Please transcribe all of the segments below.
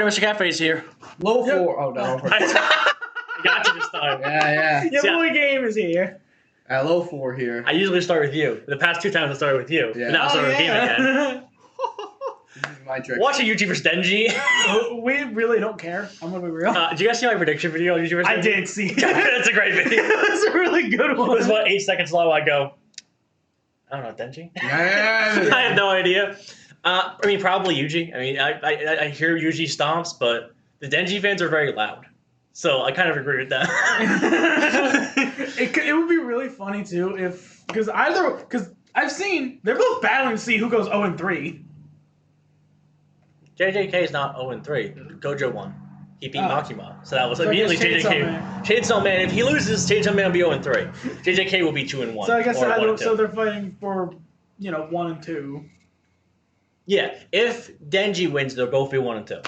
morning, Mr. Catface here. Low 4. Oh, no. I got you this time. Yeah. Your boy Game is here. Low 4 here. I usually start with you. The past 2 times I started with you. Yeah. And now I started with Game again. This is my trick. Watching YouTube vs. Denji. We really don't care. I'm gonna be real. Did you guys see my prediction video on YouTube vs. Denji? I did see it. That's a great video. It's a really good It one. was about 8 seconds long. I go, I don't know, Denji? Yeah. I have no idea. I mean, probably Yuji. I mean, I hear Yuji stomps, but the Denji fans are very loud. So I kind of agree with that. It would be really funny too if because I've seen they're both battling to see who goes 0-3. JJK is not 0-3. Gojo won. He beat Makima. So that was So I guess immediately JJK. Chainsaw Man. If he loses, Chainsaw Man will be 0-3. JJK will be 2-1. So I guess so they're fighting for 1 and 2. Yeah, if Denji wins, they'll both be 1 and 2.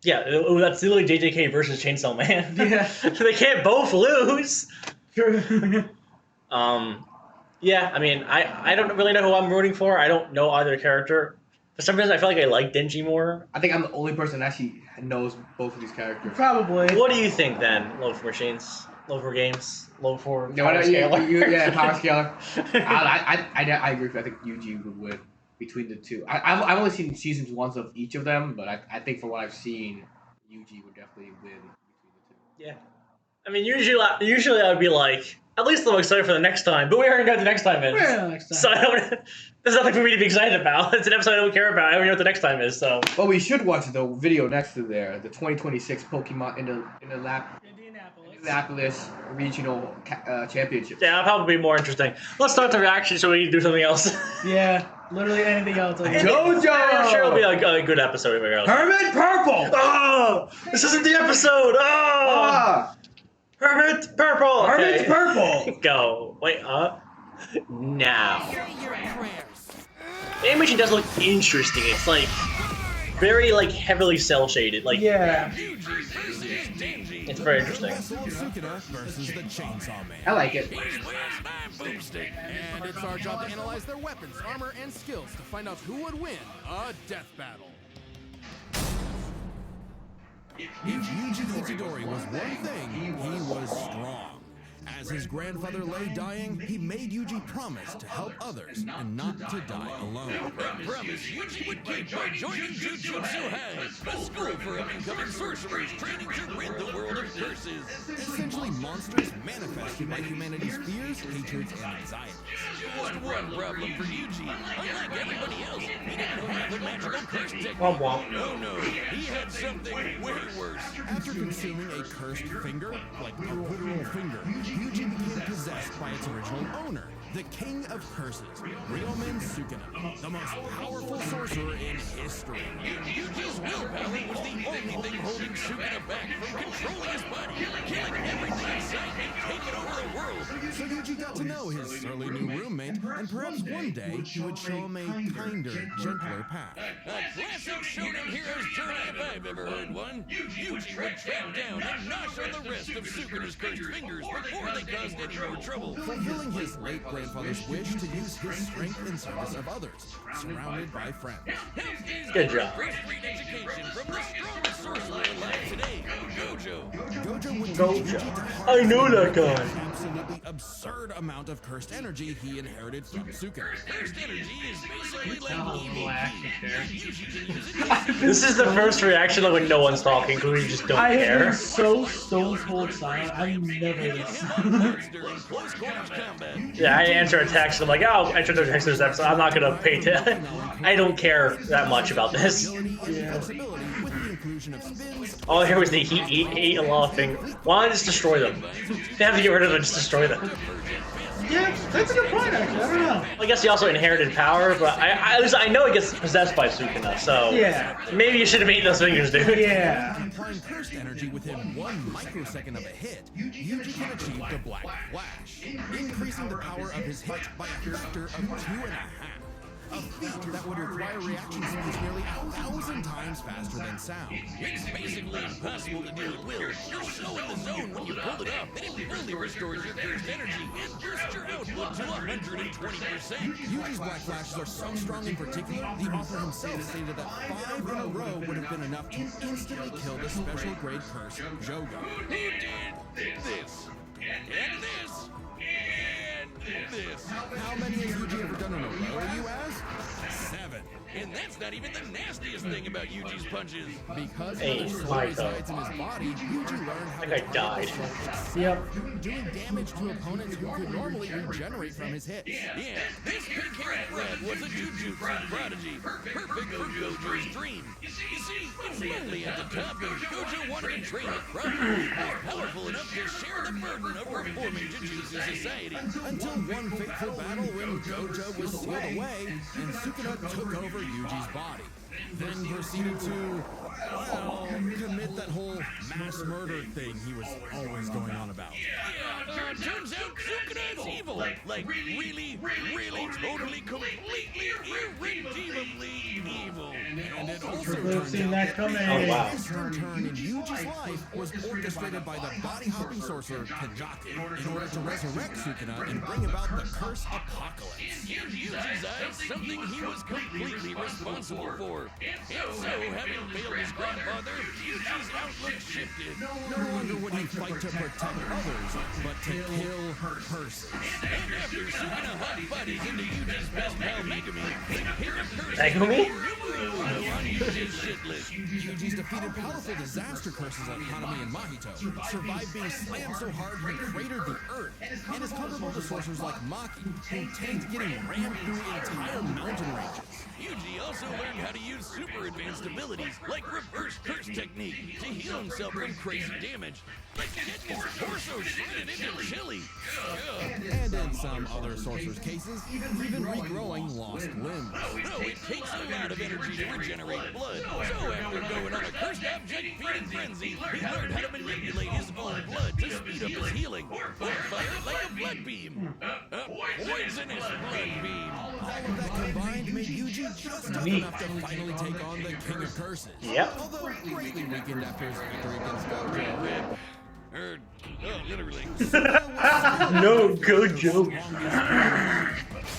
Yeah, that's literally JJK versus Chainsaw Man. Yeah. They can't both lose. Sure. Yeah, I mean, I don't really know who I'm rooting for. I don't know either character. For some reason, I feel like I like Denji more. I think I'm the only person that actually knows both of these characters. Probably. What do you think then? Low for machines, low for games, low for No, power scaler? Yeah, power scaler. I agree. I think Yuji would win between the two. I've only seen seasons 1 of each of them, but I think from what I've seen, Yuji would definitely win between the 2. Yeah. I mean, usually I would be like, at least I'm excited for the next time, but we already know what the next time is. Well, next time. So I don't. There's nothing for me to be excited about. It's an episode I don't care about. I already know what the next time is. So. Well, we should watch the video next to there, the 2026 Pokemon Indianapolis Regional Championship. Yeah, that'll probably be more interesting. Let's start the reaction so we can do something else. Yeah, literally anything else. JoJo! I'm sure it'll be a good episode if it goes. Hermit Purple! Oh! This isn't the episode! Oh! Hermit Purple! Hermit Okay. Purple! Go. Wait, now. The animation does look interesting. It's like very heavily cell shaded. Yeah. It's very interesting. I like it. And it's our job to analyze their weapons, armor, and skills to find out who would win a death battle. If Yuji Itadori was one thing, he was strong. As his grandfather lay dying, he made Yuji promise to help others and not to die alone. That promise Yuji would keep by joining Jujutsu High, a school for up-and-coming sorcerers training to rid the world of curses. Essentially monsters manifested by humanity's fears, hatreds, and anxieties. Just one problem for Yuji. Unlike everybody else, he didn't have the magical curse technique. Womp womp. Oh no, he had something way worse. After consuming a cursed finger, like a literal finger, Yuji became possessed by its original owner, the King of Curses, Ryomen Sukuna, the most powerful sorcerer in history. Yuji's willpower was the only thing holding Sukuna back from controlling his body, killing everything in sight and taking over the world. So Yuji got to know his surly new roommate, and perhaps one day he would show him a kinder, gentler path. A classic shonen hero's journey if I've ever heard one. Yuji would track down and nosh on the rest of Sukuna's cursed fingers before they caused any more trouble. Fulfilling his late grandfather's wish to use his strength in service of others, surrounded by friends. Good job. First grade education from the strongest sorcerer alive today, Gojo. Gojo would teach Gojo. Yuji to harness I know that guy. the absolutely absurd amount of cursed energy he inherited from Sukuna. Cursed energy is basically like EVP. Yuji can use it. This is the first reaction when no one's talking because we just don't I have care. been so stone cold silent. I've never listened. During close quarters combat. Yeah, I answer a text. I'm like, oh, I answered a text this episode. I'm not gonna pay attention. I don't care that much about this. Agility and flexibility with the inclusion of spins. All I hear was that he ate a lot of things. Why don't I just destroy them? They have to get rid of them, just destroy them. Yeah, that's a good point, actually. I don't know. I guess he also inherited power, but at least I know he gets possessed by Sukuna, so Yeah. maybe you should have eaten those fingers, dude. Yeah. Applying cursed energy within 1 microsecond of a hit, Yuji can achieve the Black Flash, increasing the power of his hit by a factor of 2.5. A feat that would require reaction speeds nearly 1,000 times faster than sound. It's basically impossible to do at will. You're so in the zone when you pull it up that it fully restores your cursed energy and bursts your output to 120%. Yuji's Black Flashes are so strong in particular, the author himself stated that 5 in a row Gojo would have been enough to instantly kill the special grade curse, Jogo. Who did this? And this? And this? How many has Yuji ever done in a row, you ask? 7. And that's not even the nastiest thing about Yuji's punches. Because Hey, the soul Mike, resides in his body, Yuji learned how That to guy died. Yep. doing damage to opponents who could normally regenerate from his hits. Yeah, this pink-haired lad was a jujutsu prodigy, perfect for Gojo's dream. You see, it's lonely at the top, and Gojo wanted to train a crowd more powerful enough to share the burden of reforming Jujutsu society. Until one fateful battle when Gojo was sealed away and Sukuna took over Yuji's body. Then proceeded to, well, commit that whole mass murder thing he was always going on about. Yeah, turns out Sukuna's evil. Like, really, totally, completely, irredeemably evil. And it also We've turned seen out that coming. Oh, wow. this turn in Yuji's life was orchestrated by the body-hopping sorcerer Kajaki in order to resurrect Sukuna and bring about the curse apocalypse. In Yuji's eyes, something he was completely responsible for. And so, having failed his grandfather, Yuji's outlook shifted. No longer would he fight to protect others, but to kill curses. And after Sukuna hot bodies into Yuji's best pal Megumi, he picked a curse Megumi? on Yuji's shit list. Yuji's defeated powerful disaster curses like Hanami and Mahito, survived being slammed so hard he cratered the earth, and is comparable to sorcerers like Maki, who tanked getting rammed through entire mountain ranges. Yuji also learned how to use super advanced abilities like reverse curse technique to heal himself from crazy damage, like getting his torso shredded into chili. And in some other sorcerers' cases, even regrowing lost limbs. No, it takes a lot of energy to regenerate blood. So after going on a cursed object feeding frenzy, he learned how to manipulate his own blood to speed up his healing, or fire it like a blood beam. A poisonous blood beam. All of that combined made Yuji just tough enough to finally take on the King of Curses. Yep. Although greatly weakened after his victory against Gojo. Literally. No, Gojo.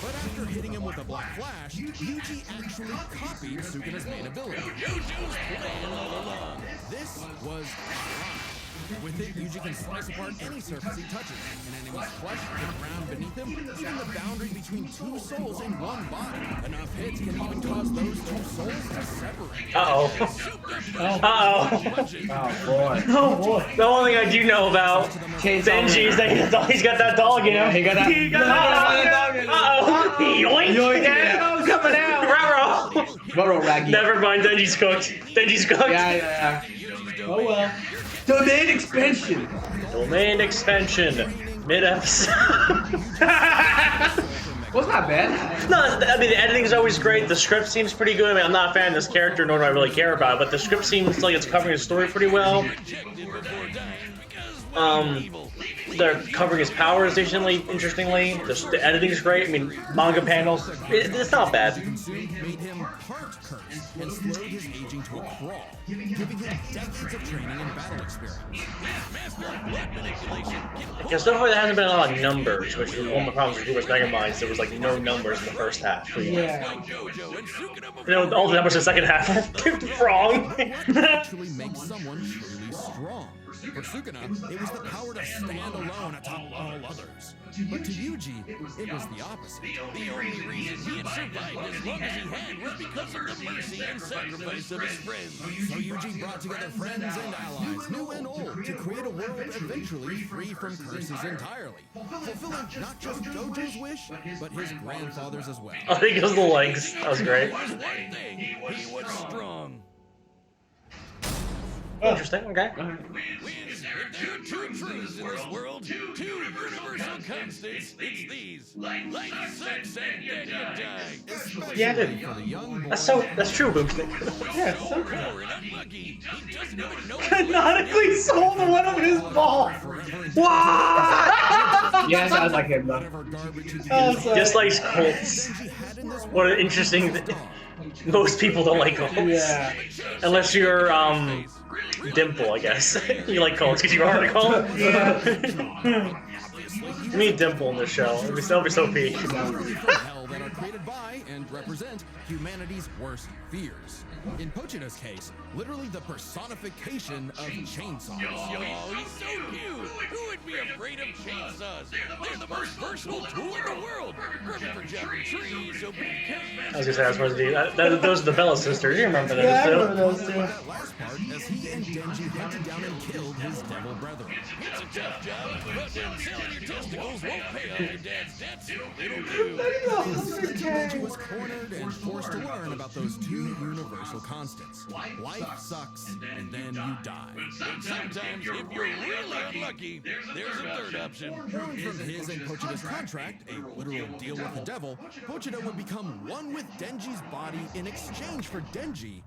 But after hitting him with a Black Flash, Yuji actually copied Sukuna's main ability. Gojo's plan all along. This was Fry. With it, Yuji can slice apart any surface he touches, an enemy's flesh, the ground beneath him, and the boundary between two souls in one body. Enough hits can even cause those two souls to separate. Uh-oh. Uh-oh. Oh boy. Oh boy. The only thing I do know about Denji is that he's got that dog in him. He got that. He got that dog in him. Uh-oh. Yoink. Yoink. Yeah, coming out. Ruh-roh. Ruh-roh, Raggy. Never mind, Denji's cooked. Denji's cooked. Yeah. Oh well. Domain expansion. Domain expansion. Mid-episode. Wasn't that bad? No, I mean, the editing's always great. The script seems pretty good. I mean, I'm not a fan of this character, nor do I really care about it, but the script seems like it's covering his story pretty well. Rejected before dying because, well, evil. They're covering his powers decently, interestingly. The editing's great. I mean, manga panels. It's not bad. Consumed made him part curse and slowed his aging to a crawl, giving him decades of training and battle experience. Master blood manipulation. Yeah, so far there hasn't been a lot of numbers, which was one of the problems with Super Mega Minds. There was like no numbers in the first half. Yeah. Gojo and Sukuna before You know, all the numbers in the second half were wrong. Actually makes someone truly strong. For Sukuna, it was the power to stand alone atop all others. But to Yuji, it was the opposite. The only reason he had survived as long as he had was because of the mercy and sacrifice of his friends. So Yuji brought together friends and allies, new and old, to create a world eventually free from curses entirely, fulfilling not just Gojo's wish, but his grandfather's as well. I think it was the legs. That was great. There was one thing, he was strong. Interesting, okay. If there are two truths in this world, two universal constants, it's these. Life sucks and then you die. Yeah, dude. For the young boy, That's true, Boomstick. Yeah, it's so Poor and unlucky, he doesn't even know canonically sold one of his balls. What? Yeah, sounds like him, though. whatever garbage he Oh, did, sorry. Just like Colts. Yuji had in this What an interesting. Most people don't like Colts. Yeah. Unless you're, Dimple, I guess. You like Colts because you are a Colt? You need Dimple in this show. That'll be so peak. from hell that are created by and represent humanity's worst fears. In Pochita's case, literally the personification of chainsaws. Oh, he's so cute! Who would be afraid of chainsaws? They're the most versatile tool in the world! Perfect for chopping trees, opening cans... I was gonna say, I was supposed to do those are the Bella sisters. You remember those? Yeah, I too? remember those too. That last part, as he and Denji hunted down and killed his devil brethren. It's a tough job, but when selling your testicles won't pay off your dad's debts, it'll do. Denji was cornered and forced to learn about those two universal constants. Life sucks, and then you die. But sometimes, if you're really unlucky, there's a third option. From his and Pochita's contract, a literal deal with the devil, Pochita would become one with Denji's body in exchange for Denji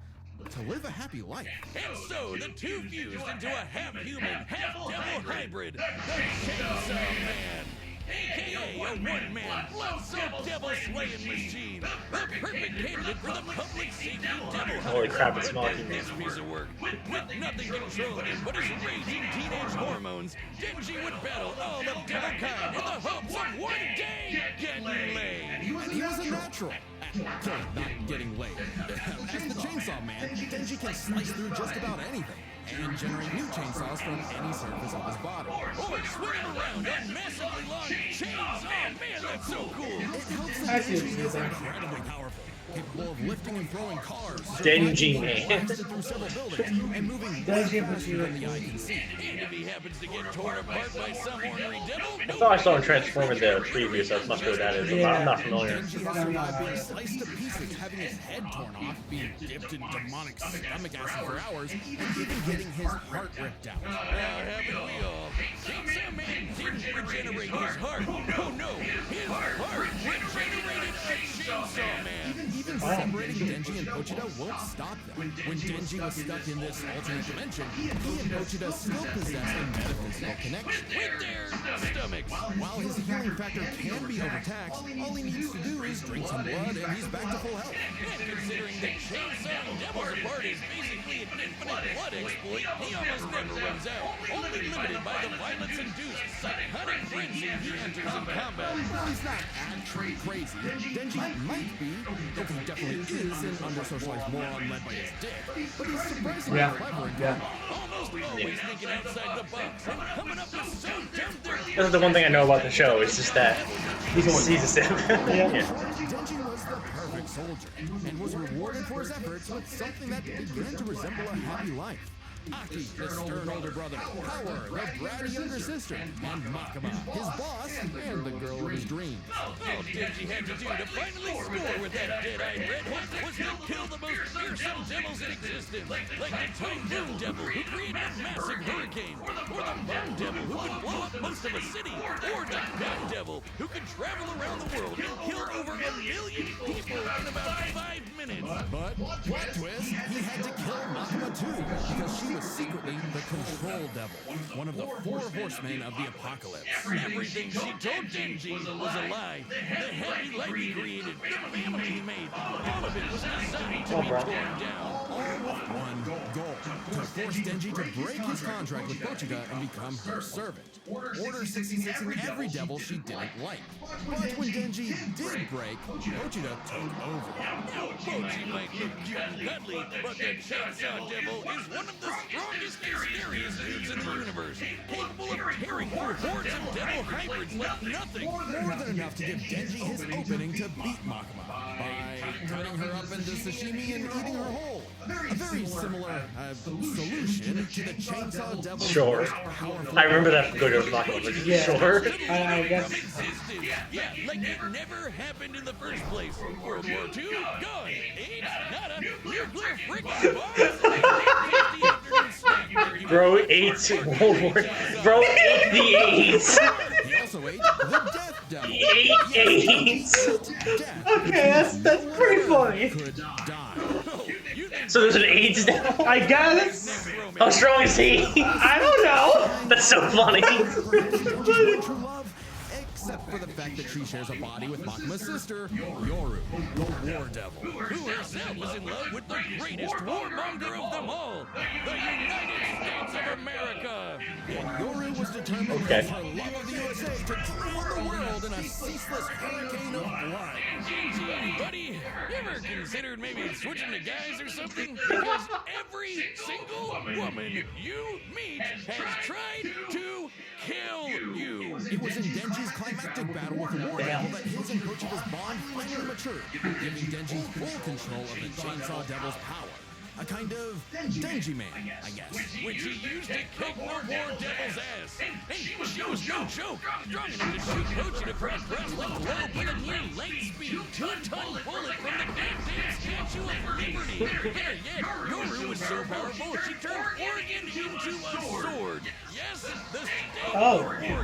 to live a happy life. And so, the two fused into a half-human, half-devil hybrid, the Chainsaw Man. AKA a one-man, blood-soaked devil-slaying machine. The perfect candidate for the public safety devil. Holy crap, it's hunter. mocking me. This piece of work, with nothing controlling him but his raging teenage hormones, Denji would battle all of devil kind in the hopes of one day getting laid. And he was a natural at killing, not getting laid. As the Chainsaw Man, Denji can slice through just about anything and generate new chainsaws from any surface of his body. Or swing him around on massively long chains. Oh man, that's so cool. It helps that I see what Denji you're is saying. incredibly powerful, capable of lifting and throwing cars, Denji, surviving man. blasted through several buildings, and moving Denji way puts faster you than the eye can see. And if he happens to get torn apart by some ornery devil, I thought I saw him transform into a preview, so it must be what that is. I'm not familiar. Denji has survived being sliced to pieces, having his head torn off, being dipped in demonic stomach acid for hours, and even getting his heart ripped out. haven't we all? Chainsaw Man didn't regenerate his heart. Oh no, his heart regenerated a Chainsaw Man. Even separating Denji and Pochita won't stop them. When Denji was stuck in this alternate dimension, he and Pochita still possessed a metaphysical connection. With their stomachs. While his healing factor can be overtaxed, all he needs to do is drink some blood and he's back to full health. And considering that chainsawing devils apart is basically an infinite blood exploit, he almost never runs out. Only limited by the violence-induced psychotic frenzy he enters in combat. While he's not actually crazy, Denji might be, though he definitely is an under-socialized moron led by his dick, but he's surprisingly clever and Yeah. Almost always thinking outside the box and coming up with so dumb This is the one thing I know about the show. It's just that he's a Sith. Yeah. Denji was the perfect soldier and was rewarded for his efforts with something that began to resemble a happy life. Aki, his stern older brother, Power, the bratty younger sister, and Makima, his boss, and the girl of his dreams. All Denji had to do to finally score with that dead-eyed redhead was to kill the most fearsome devils in existence, like the Typhoon Devil who created a massive hurricane, or the Bone Devil who could blow up most of a city, or the Gun Devil who could travel around the world and kill over 1 million people in about 5 minutes. But, plot twist, he had to kill Makima too, because she was secretly the Control Devil, one of the 4 horsemen of the apocalypse. Everything she told Denji was a lie. The happy life he created, the family he made, all of it was designed to be torn down. All with one goal, to force Denji to break his contract with Pochita and become her servant. Order 66 in every devil she didn't like. But when Denji did break, Pochita took over. Now, Pochi might look cute and cuddly, but the Chainsaw Devil is one of the strongest and scariest dudes in the universe, capable of tearing through hordes of devil hybrids like nothing. More than enough to give Denji his opening to beat Makima by cutting her up into sashimi and eating her whole. A very similar solution to the Chainsaw Devil's Sure. most powerful. I remember that from Gojo's Makima, but sure. I guess. From existence. Yeah, like it never happened in the first place. World War II, gone. AIDS, nada. Nuclear freaking bombs. Bro ate World War. Bro ate the AIDS. He also ate the Death Devil. He ate AIDS. Death Okay, that's pretty funny. could die. So there's an AIDS devil. I guess. How strong is he? I don't know. That's so funny. True love, except for the fact that she shares a body with Makima's sister, Yoru, the War Devil. Who herself was in love with the greatest warmonger of them all, the United States of America. And Yoru was determined determined Okay. for love of the USA to drown the world in a ceaseless hurricane of blood. Gee, buddy, you ever considered maybe switching to guys or something? Because every single woman you meet has tried to kill you. It was in Denji's climactic battle with the War Devil that his and Pochita's bond finally matured, giving Denji full control of the Chainsaw Devil's power. A kind of Denji man, I guess. Which he used to kick the War Devil's ass. And she was no joke. Strong enough to shoot Pochita from across the globe with a near light speed 2-ton bullet from the goddamn Statue of Liberty. Better yet, Yoru was so powerful she turned Oregon into a sword. Yes, the state of Oregon.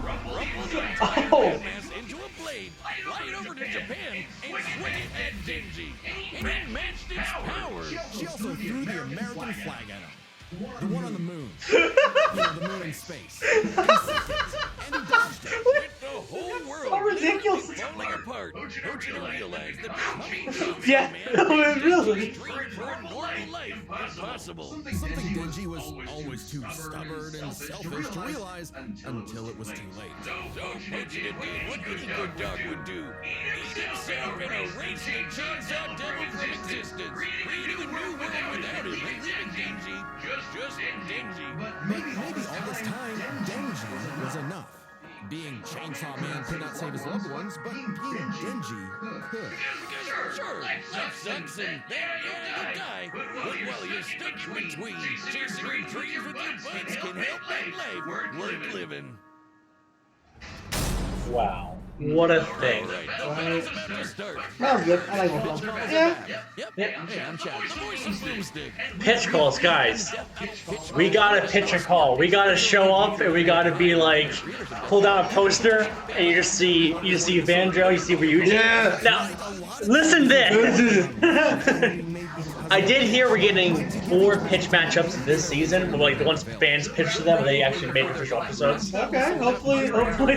Rumpled the entire landmass into a blade, fly it over to Japan, and swing it at Denji. And it matched its power. She also threw the American flag at him. The one on the moon. You know, the moon in space. And he dodged it. With the whole world So ridiculous. falling apart, Pochita realized that becoming Yeah, really. dream for a normal life impossible. Something Denji was always too stubborn and selfish to realize until it was too late. So Pochita did what any good dog would do. Eat himself and erase the Chainsaw Devil from existence, creating a new world without him and leaving Denji just Denji. But maybe all this time, Denji was enough. Being Chainsaw Man could not save his loved ones, but being Denji could. Because sure, life sucks and then you die. But while you're stuck in between, chasing your dreams with your buds can help make life worth living. Wow. What a thing. Right, the battle's about to start. That was good. I like Wolf. Yeah. Yep. Hey, I'm Chad. The voice of Boomstick. Pitch calls, guys. We gotta pitch a call. We gotta show up and we gotta be like, pull down a poster and you just see Vandro, you see Ryuji. Yeah. Now, listen this. I did hear we're getting 4 pitch matchups this season, but like the ones fans pitched to them, they actually made official episodes. Okay, hopefully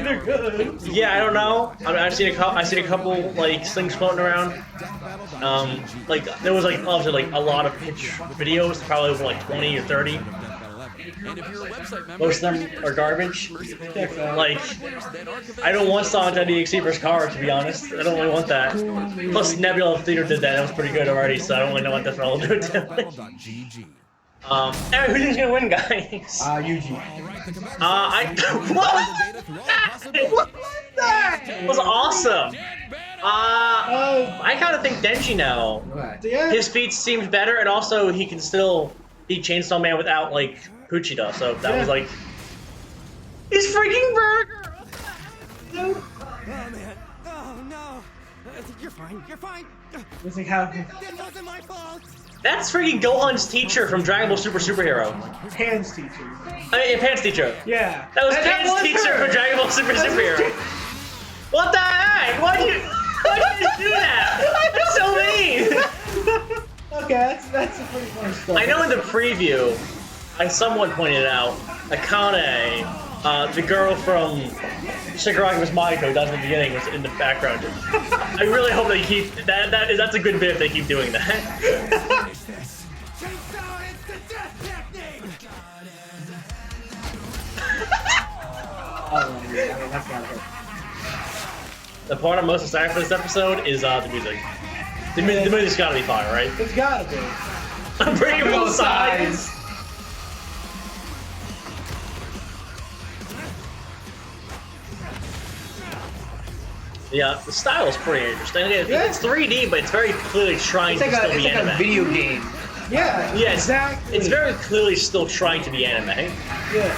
they're good. Yeah, I don't know. I mean, I've seen a couple like things floating around. Like there was like obviously like a lot of pitch videos, probably over like 20 or 30. And if you're a website member, Most of them are garbage. Check that. Like, I don't want Sonic DXC vs. Car, to be honest. I don't really want that. Plus, Nebula Theater did that. That was pretty good already, so I don't really know what that's all about. Battle.gg. Anyway, who's gonna win, guys? Yuji. What was that? It was awesome. I kind of think Denji now. Yeah. His feat seems better, and also he can still beat Chainsaw Man without, like, Pochita, so that was like... He's freaking Burger! Dude. Oh man. Oh no. You're fine. You're fine. It's like how That wasn't my fault. That's freaking Gohan's teacher from Dragon Ball Super Superhero. Pan's teacher. I mean, Pan's teacher. Yeah. That was That Pan's was teacher her. from Dragon Ball Super Superhero. What the heck? Why'd you do that? That's so mean! Okay, that's a pretty funny story. I know in the preview, someone pointed out, Akane, the girl from Shigaraki vs. Maiko does in the beginning was in the background. I really hope they keep that's a good bit if they keep doing that. Chainsaw, it's the death technique. Oh, yeah, that's not good. The part I'm most excited for this episode is the music. The music's gotta be fire, right? It's gotta be. Unbreakable sides. Yeah, the style is pretty interesting. It's 3D, but it's very clearly trying It's like to still a, be it's like anime. a video game. Yeah. Yeah, exactly. It's very clearly still trying to be anime. Yeah.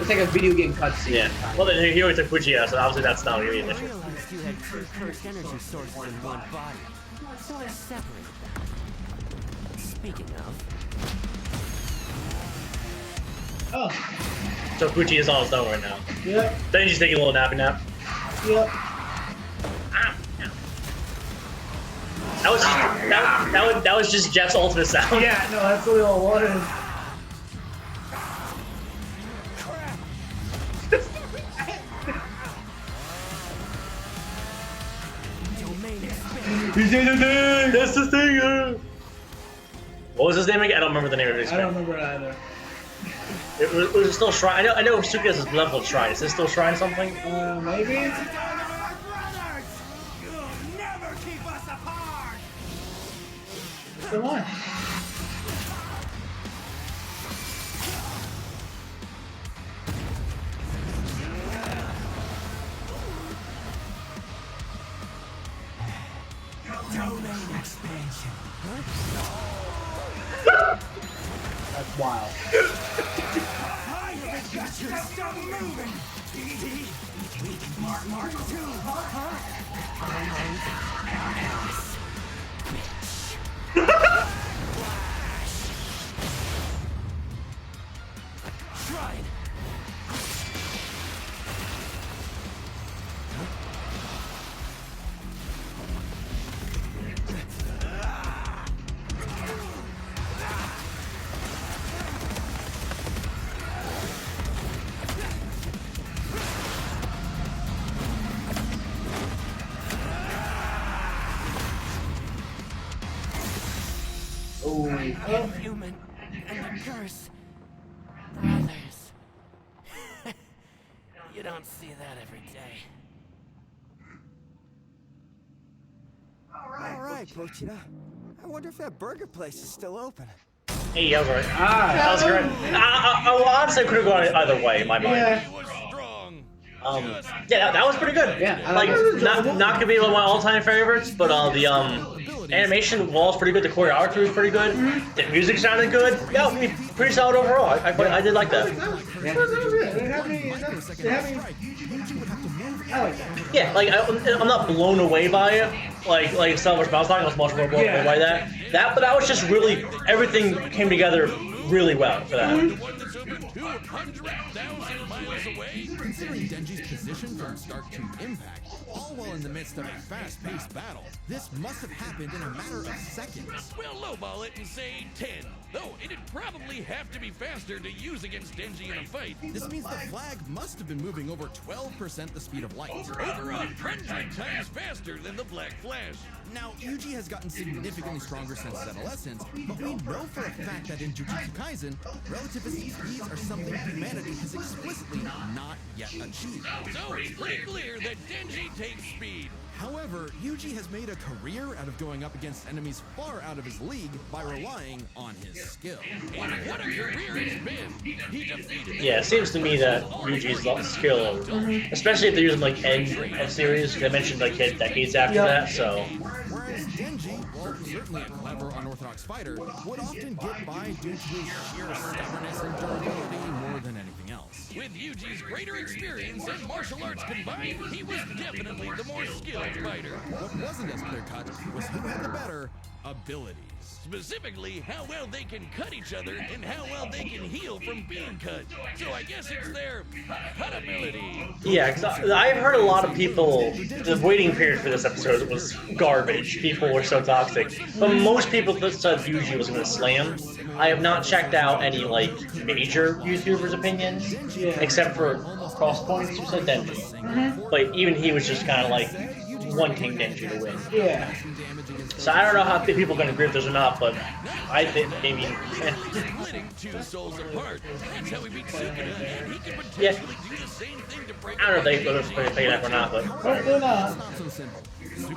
It's like a video game cutscene. Yeah. Well, then he always took Fujiya, so obviously that's not gonna be an I issue. realized you had 2 cursed energy sources in one body, so I separated them. Speaking of, Oh. So Fujiya's on his own right now. Yep. Then he's taking a little nappy nap. Yep. That was just Jeff's ultimate sound. Yeah. No, that's really all it was. domain expanded. That's the thing. What was his name again? I don't remember the name of his I don't name. remember it either. It was still shrine. I know Suki has his level shrine. Is this still shrine something? Maybe. Still on. Domain expansion. That's wild. Stop moving! Mark 2! Try it! Human and the curse. Brothers. You don't see that every day. All right, Pochita. I wonder if that burger place is still open. Hey, that was right. That was great. Honestly, I could have gone either way in my mind. Yeah. He was strong. Yeah, that was pretty good. Yeah, I like like it. not gonna be one of my all-time favorites, but the animation was pretty good. The choreography was pretty good. The music sounded good. Yeah, I mean, pretty solid overall. I did like that. That was good. It had me. I like that. Yeah, like I'm not blown away by it. Like Star Wars Battlestar, I was much more blown away by that. But that was just really everything came together really well for that. The one that's over 200,000 miles away. Considering Denji's position from start to impact, all while in the midst of a fast-paced battle, this must have happened in a matter of seconds. We'll lowball it and say 10. Though it'd probably have to be faster to use against Denji in a fight. This means the flag must have been moving over 12% the speed of light. Over 100 times faster than the Black Flash. Now, Yuji has gotten significantly stronger since his adolescence, but we know for a fact that in Jujutsu Kaisen, relativistic speeds are something humanity has explicitly not yet achieved. So it's pretty clear that Denji takes speed. However, Yuji has made a career out of going up against enemies far out of his league by relying on his skill. And what a career it's been. He defeated Yeah, it seems to me that Yuji's skill, especially if they're using like end of series, they mentioned like hit decades after that, so. Whereas Denji, while certainly a clever, unorthodox fighter, would often get by due to his sheer stubbornness and durability more than anything else. With Yuji's greater experience and martial arts combined, he was definitely the more skilled fighter. What wasn't as clear-cut was who had the better abilities. Specifically, how well they can cut each other and how well they can heal from being cut. So I guess it's their cut ability. Yeah, because I've heard a lot of people, the waiting period for this episode was garbage. People were so toxic. But most people said Yuji was going to slam. I have not checked out any, like, major YouTubers' opinions, except for Crosspoints who said Denji. But even he was just kind of like wanting Denji to win. Yeah. So I don't know how people are going to agree with this or not, but I think maybe. Splitting two souls apart. That's how he beat Sukuna, and he can Yeah. potentially do the same thing to break. I don't know if they would have paid that or not, but Hopefully not. Not so simple.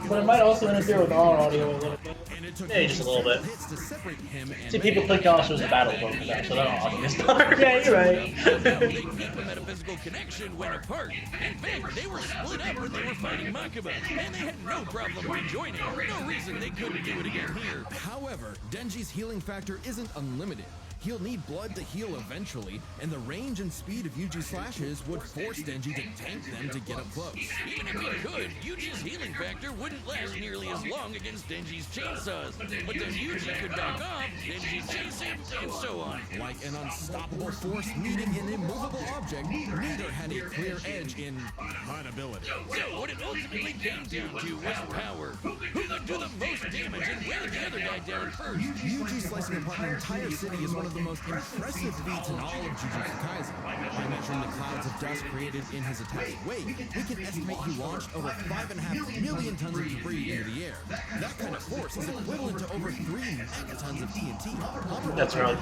But it might also interfere with our audio a little bit. And it took maybe just a little bit. hits to separate him and See, people clicked off as a battle zone for that, so that's obvious part. Yeah, you're right. They keep a metaphysical connection when apart. In fact, they were split up when they were fighting Makaba, and they had no problem rejoining. No reason they couldn't do it again here. However, Denji's healing factor isn't unlimited. He'll need blood to heal eventually, and the range and speed of Yuji's slashes would force Denji to tank them to get up close. Even if he could, Yuji's healing factor wouldn't last nearly as long against Denji's chainsaws. But then Yuji could back off, Denji chase him, and so on. Like an unstoppable force meeting an immovable object, neither had a clear edge in cut ability. So what it ultimately came down to was power. Who could do the most damage and wear the other guy down first? Yuji slicing apart an entire city is one of the most impressive feats in all of Jujutsu Kaisen. By measuring the clouds of dust created in his attack's wake, we can estimate he launched over 5.5 million tons of debris into the air. That kind of force is equivalent to over 3 megatons of TNT. That's around.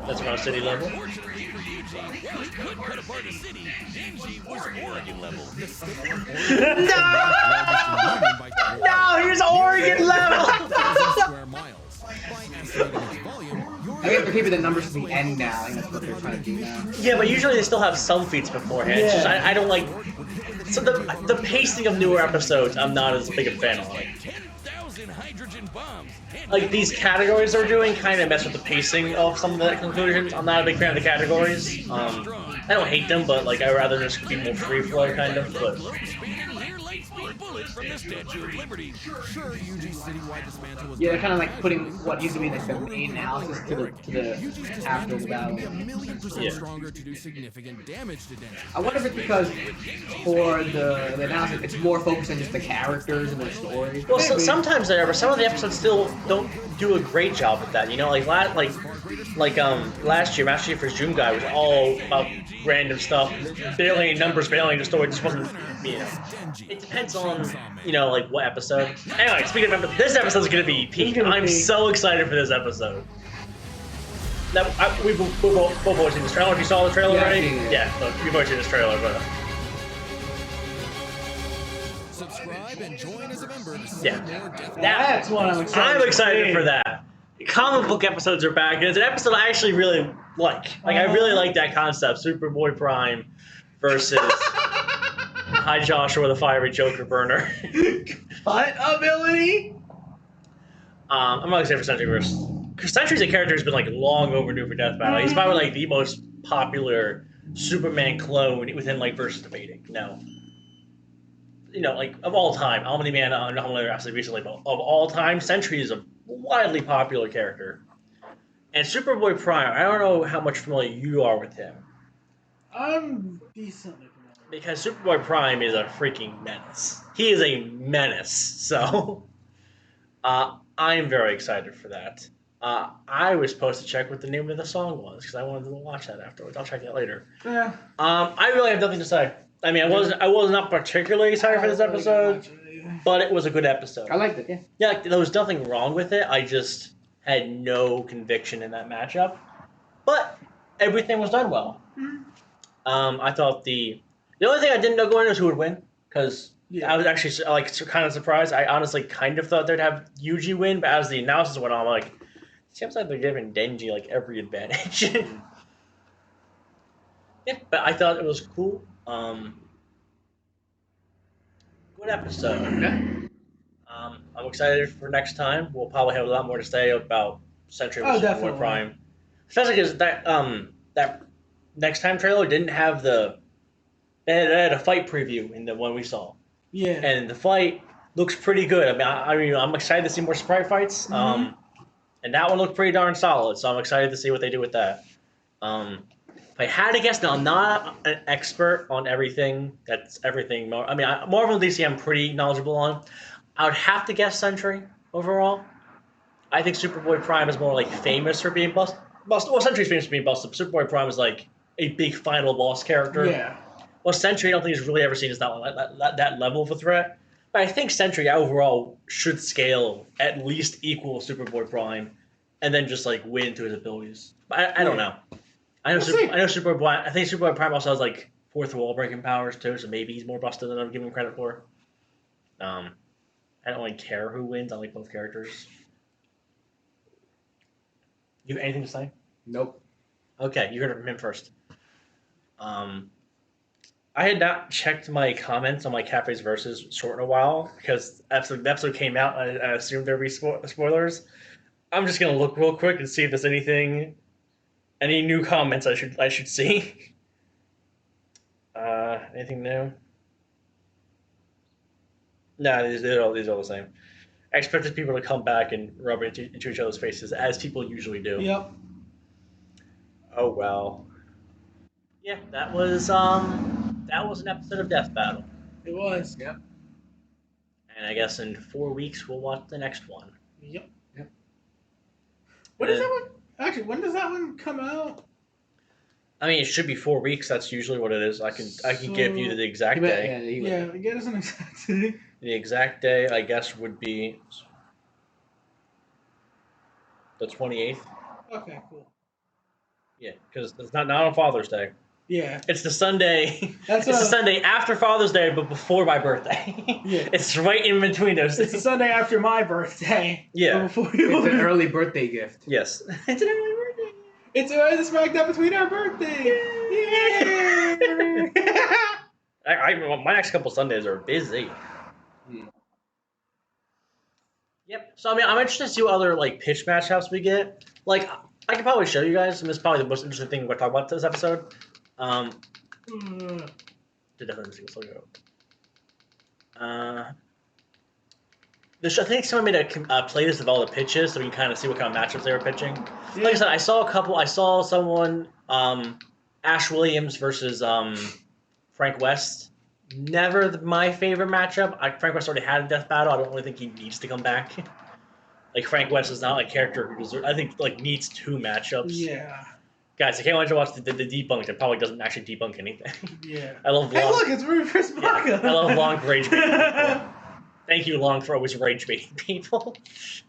That's around city level. Fortunately, Denji, while he could cut apart a city, Denji was Oregon level. The state of Oregon is the No! largest by 400,000 No, here's Oregon level! square miles. By estimating its volume, I think they're keeping the numbers to the end now. I think that's what they're trying to do now. Yeah, but usually they still have some feats beforehand. It's just, I don't like... So the pacing of newer episodes, I'm not as big a fan of. 10,000 hydrogen bombs. Like, these categories they're doing kind of mess with the pacing of some of the conclusions. I'm not a big fan of the categories. I don't hate them, but, like, I'd rather just be more free-flow, kind of. But From the Statue of Liberty. Sure, Yuji's citywide dismantle was Yeah, they're kind of like putting what used to be like the main analysis to the after the battle. be a million% Yeah. stronger to do significant damage to Denji. I wonder if it's because for the analysis, it's more focused on just the characters and their stories. Well, so, Maybe. sometimes they are, but some of the episodes still don't do a great job with that. You know, like last year, Master Chief vs. Doom Guy was all about random stuff, barely any numbers, barely any story. It just wasn't, you know. It depends on, you know, like what episode. Anyway, speaking of this episode's gonna be peak. I'm so excited for this episode. Now, we've both watched this trailer. Have you saw the trailer Yeah, already? yeah. Yeah, look, we've watched this trailer, but Subscribe and join as a member to see yeah. more Death That's what I'm excited. I'm excited see. for that. Comic book episodes are back, and it's an episode I actually really like. Like, I really like that concept. Superboy Prime versus Hi Joshua, the Fiery Joker Burner. What ability? I'm not excited for Sentry versus... Because Sentry's a character who's been, like, long overdue for Death Battle. He's probably, like, the most popular Superman clone within, like, versus debating. No. You know, like, of all time. Omni-Man, I'm only actually recently, but of all time, Sentry is a widely popular character. And Superboy Prime, I don't know how much familiar you are with him. I'm decently familiar. Because Superboy Prime is a freaking menace. He is a menace. So, I'm very excited for that. I was supposed to check what the name of the song was because I wanted to watch that afterwards. I'll check that later. Yeah. I really have nothing to say. I mean, I was not particularly excited for this episode, but it was a good episode. I liked it, yeah. Yeah, like, there was nothing wrong with it. I just had no conviction in that matchup, but everything was done well. I thought the only thing I didn't know going in was who would win, because I was actually like kind of surprised. I honestly kind of thought they'd have Yuji win, but as the analysis went on, I'm like, it seems like they're giving Denji like every advantage. Yeah, but I thought it was cool. Good episode. I'm excited for next time. We'll probably have a lot more to say about Sentry vs. Superboy definitely. Prime. Especially because that next time trailer didn't have the... They had a fight preview in the one we saw. Yeah. And the fight looks pretty good. I mean, I'm excited to see more sprite fights. And that one looked pretty darn solid, so I'm excited to see what they do with that. If I had to guess, now I'm not an expert on everything. That's everything. I mean, Marvel and DC I'm pretty knowledgeable on. I would have to guess Sentry overall. I think Superboy Prime is more like famous for being busted. Well, Sentry's famous for being busted. Superboy Prime is like a big final boss character. Yeah. Well, Sentry I don't think is really ever seen as that level of a threat. But I think Sentry overall should scale at least equal Superboy Prime, and then just like win to his abilities. But I don't know. I know Superboy. I think Superboy Prime also has like fourth wall breaking powers too, so maybe he's more busted than I'm giving him credit for. I don't really care who wins. I like both characters. You have anything to say? Nope. Okay, you heard it from him first. I had not checked my comments on my Cafe's Versus short in a while because the episode came out and I assumed there'd be spoilers. I'm just gonna look real quick and see if there's any new comments I should see. Anything new? No, these are all the same. I expected people to come back and rub it into each other's faces as people usually do. Yep. Oh well. Yeah, that was an episode of Death Battle. It was. Yep. And I guess in 4 weeks we'll watch the next one. Yep. Yep. When does that one? Actually, when does that one come out? I mean, it should be 4 weeks. That's usually what it is. I can give you the exact day. Yeah, get us an exact day. The exact day, I guess, would be the 28th. Okay, cool. Yeah, because it's not on Father's Day. Yeah. It's the Sunday. That's it's the Sunday after Father's Day, but before my birthday. Yeah. It's right in between those. It's the Sunday after my birthday. Yeah. Before you. It's an early birthday gift. Yes. It's an early birthday. It's right smack dab between our birthdays. Yeah. My next couple Sundays are busy. Yep. So I mean, I'm interested to see what other like pitch matchups we get. Like, I could probably show you guys, and this is probably the most interesting thing we're talking about this episode. Definitely see what's logo. I think someone made a playlist of all the pitches, so we can kind of see what kind of matchups they were pitching. Yeah. Like I said, I saw a couple. I saw someone, Ash Williams versus Frank West. Never my favorite matchup. Frank West already had a death battle. I don't really think he needs to come back. Like, Frank West is not a character who deserves, I think, like, needs 2 matchups. Yeah. Guys, I can't wait to watch the debunked. It probably doesn't actually debunk anything. Yeah. I love Long. Hey, look, it's Reverse Manga. I love Long for rage baiting people. Thank you, Long, for always rage baiting people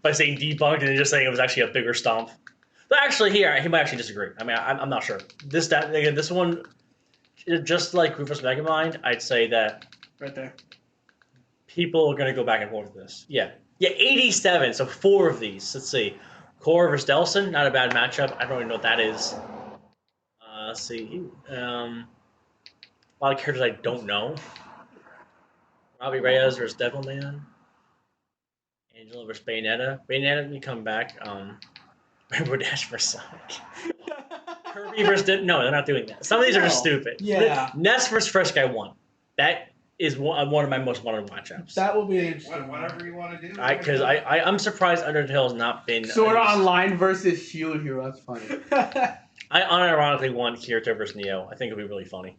by saying debunked and just saying it was actually a bigger stomp. But actually, here, he might actually disagree. I mean, I'm not sure. This one, just like Rufus Megamind, I'd say that Right there. people are going to go back and forth with this. Yeah. Yeah, 87, so 4 of these. Let's see. Core versus Delson, not a bad matchup. I don't really know what that is. Let's see. A lot of characters I don't know. Robbie Reyes versus Devilman. Angela versus Bayonetta. Bayonetta, you come back. Rainbow Dash versus Sonic. Kirby versus... No, they're not doing that. Some of these are just stupid. Yeah. Ness versus Fresh Guy 1. That is one of my most wanted matchups. That will be interesting. Whatever you want to do. Because I'm surprised Undertale has not been... Sword Online versus Shield Hero. That's funny. I unironically want Kirito versus Neo. I think it'll be really funny.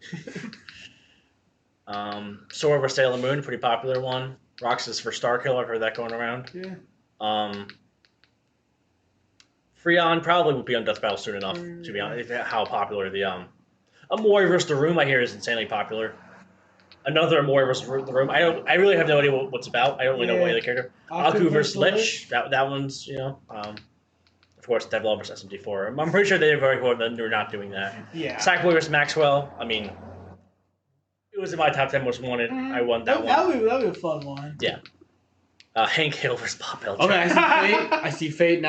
Sora versus Sailor Moon, pretty popular one. Roxas for Starkiller, I've heard that going around. Yeah. Freon probably would be on Death Battle soon enough, to be honest. How popular the Amori versus the Room I hear is insanely popular. Another Amori versus the Room. I really have no idea what's about. I don't really know what the character. Aku versus Lich. That one's, you know. Of course, Devil versus SMT4. I'm pretty sure they're not doing that. Yeah. Sackboy versus Maxwell. I mean, it was in my top 10 most wanted. I won that one. That'll be a fun one. Yeah. Hank Hill versus Bob Belcher. Okay, I see Fate.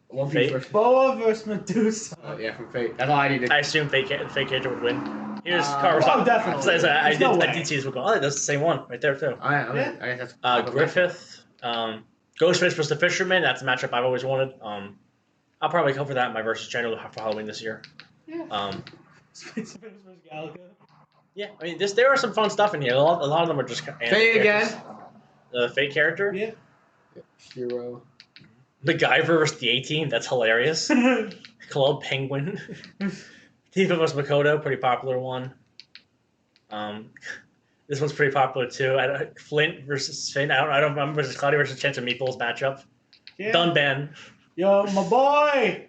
One Piece Fate? versus... Boa versus Medusa. yeah, from Fate. That's all I needed. I assume Fake character would win. Here's definitely. I did see this one. Oh, that's the same one right there too. I guess that's... Griffith, Ghostface versus the Fisherman. That's a matchup I've always wanted. I'll probably cover that in my versus channel for Halloween this year. Yeah. Space versus Galaga. Yeah, I mean, there are some fun stuff in here. A lot of them are just Fate again. The Fate character. Yeah. Hero. The MacGyver versus the A-Team. That's hilarious. Club Penguin. Tifa versus Makoto. Pretty popular one. This one's pretty popular too. Flint versus Finn. I don't remember. Versus Cloudy versus Chance of Meatballs matchup. Yeah. Dunban. Yo, my boy.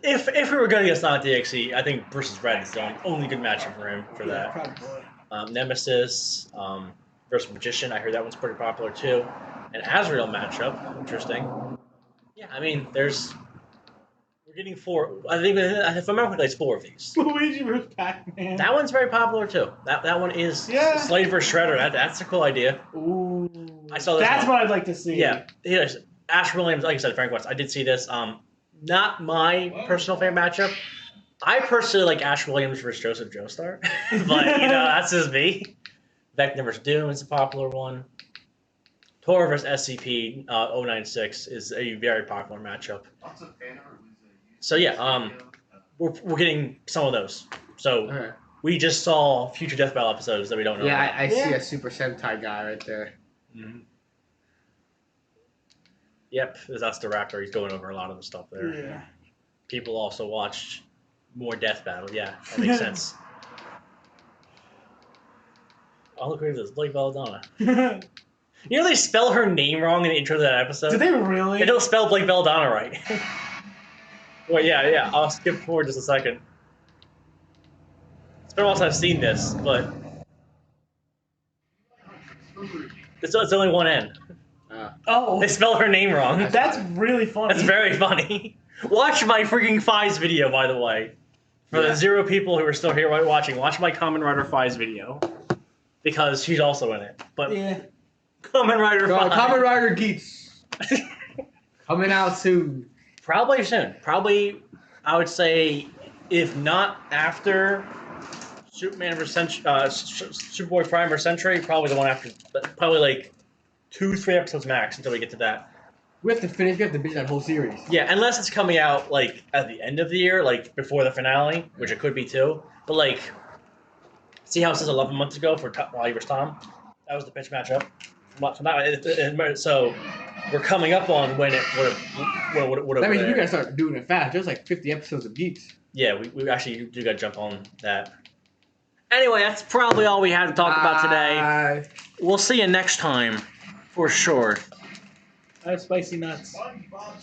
If we were going to get Sonic DXE, I think versus Red is the only good matchup for him for that. Probably. Nemesis versus Magician. I heard that one's pretty popular too. An Azrael matchup. Interesting. Yeah, I mean, we're getting 4. I think if I remember correctly, it's 4 of these. Luigi versus Pac-Man. That one's very popular too. That one is Slade versus Shredder. That's a cool idea. Ooh. I saw this. That's one. what I'd like to see. Yeah. Ash Williams, like you said, Frank West. I did see this. Not my personal favorite matchup. I personally like Ash Williams versus Joseph Joestar, but that's just me. Vecna versus Doom is a popular one. Tor versus SCP-096 is a very popular matchup. So yeah, we're getting some of those. So we just saw future Death Battle episodes that we don't know. Yeah, about. I see a Super Sentai guy right there. Mm-hmm. Yep, that's the Raptor. He's going over a lot of the stuff there. Yeah. People also watched more Death Battle. Yeah, that makes sense. Oh, look at this. Blake Belladonna. You know they spell her name wrong in the intro to that episode? Did they really? They don't spell Blake Belladonna right. Well, yeah. I'll skip forward just a second. It's been a while since I've seen this, but... It's only one N. Yeah. Oh, They spell her name wrong. that's really funny. That's very funny. Watch my freaking Fies video, by the way. For Yeah. the 0 people who are still here watching, watch my Kamen Rider Fies video. Because she's also in it. But Yeah. Kamen Rider Fies. Kamen Rider Geeks. Coming out soon. Probably soon. Probably, I would say, if not after Superman vs. Superboy Prime vs. Century, probably the one after. Probably like 2-3 episodes max until we get to that. We have to binge that whole series. Yeah, unless it's coming out like at the end of the year, like before the finale, which it could be too. But like, see how it says 11 months ago for Wally vs. Tom? That was the pitch matchup. So we're coming up on when it would have. That means we gotta start doing it fast. There's like 50 episodes of Geeks. Yeah, we actually do gotta jump on that. Anyway, that's probably all we had to talk about today. We'll see you next time, for sure. I have spicy nuts. SpongeBob